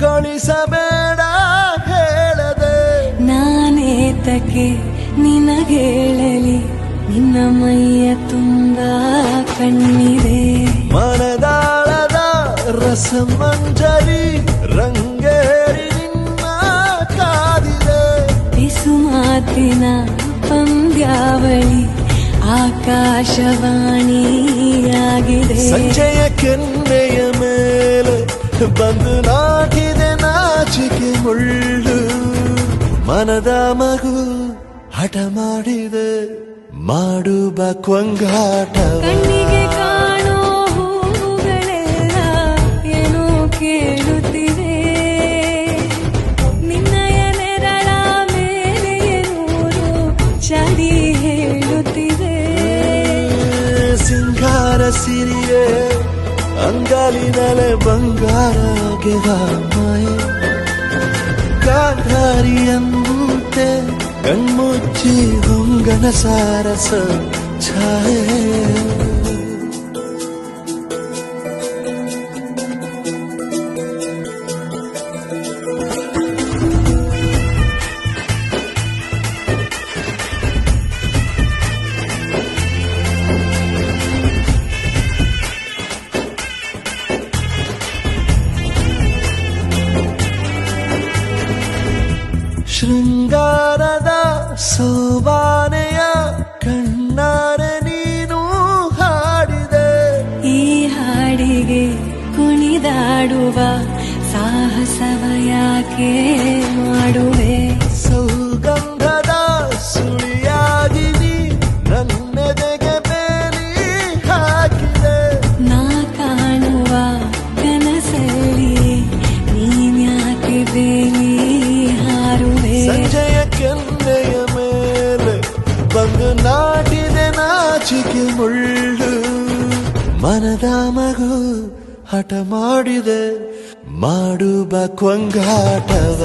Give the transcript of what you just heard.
ಗೊಳಿಸಬೇಡ ಹೇಳದೆ ನಾನೇತಕ್ಕೆ ನಿನಗೇಳಲಿ ನಿನ್ನ ಮೈಯ ತುಂಬ ಕಣ್ಣಿದೆ ಮನದಾಳದ ರಸಮಂಜರಿ ರಂಗೇರಿ ನಿನ್ನ ಕಾದಿದೆ ಬಿಸು ಮಾತಿನ ಪಂದ್ಯಾವಳಿ ಆಕಾಶವಾಣಿಯಾಗಿದೆ ಸಂಜೆಯ ಕೆನ್ನೆಯ ಮೇಲೆ ಬಂದು ನಾಟಿದೆ ನಾಚಿಕೆ ಮುಳ್ಳು ಮನದ ಮಗು ಹಠ ಮಾಡಿದೆ ಮಾಡುವ ಕೊಂಗಾಟವ ಕಣ್ಣಿಗೆ ಕಾಣೋ ಹೂಗಳೆಲ್ಲ ಏನೋ ಕೇಳುತ್ತಿವೆ ನಿನ್ನಯ ನೆರಳ ಮೇಲೆ ನೂರು ಚಳಿ ಹೇಳುತ್ತಿವೆ ಸಿಂಗಾರ ಸಿರಿಯೇ ಅಂಗಾಲಿನಲೆ ಬಂಗಾರಗೆ ಮಾಯ ಗಾಂಧಾರಿಯಂತೆ ಕಣ್ಮುಚ್ಚಿ ಹೊಂಗನ ಸಾರಸ ಛಾಯೆ ಶೃಂಗಾರದ ಸೋಬಾನೆಯ ಕಣ್ಣಾರೆ ನೀನು ಹಾಡಿದೆ ಈ ಹಾಡಿಗೆ ಕುಣಿದಾಡುವ ಸಾಹಸವ ಯಾಕೆ ಮಾಡುವೆ ಸೌಗಂಧದ ಸುಳಿಯಾಗಿ ನೀ ನನ್ನೆದೆಗೆ ಬೇಲಿ ಹಾಕಿದೆ ನಾ ಕಾಣುವ ಕನಸಲ್ಲಿ ನೀನ್ಯಾಕೆ ಬೇಲಿ ಹಾರುವೆ ಸಂಜೆಯ ಕೆನ್ನೆಯ ಮೇಲೆ ಬಂದು ನಾಟಿದೆ ನಾಚಿಕೆ ಮುಳ್ಳು ಮನದ ಮಗು ಹಠ ಮಾಡಿದೆ ಮಾಡುವ ಕೊಂಗಾಟವ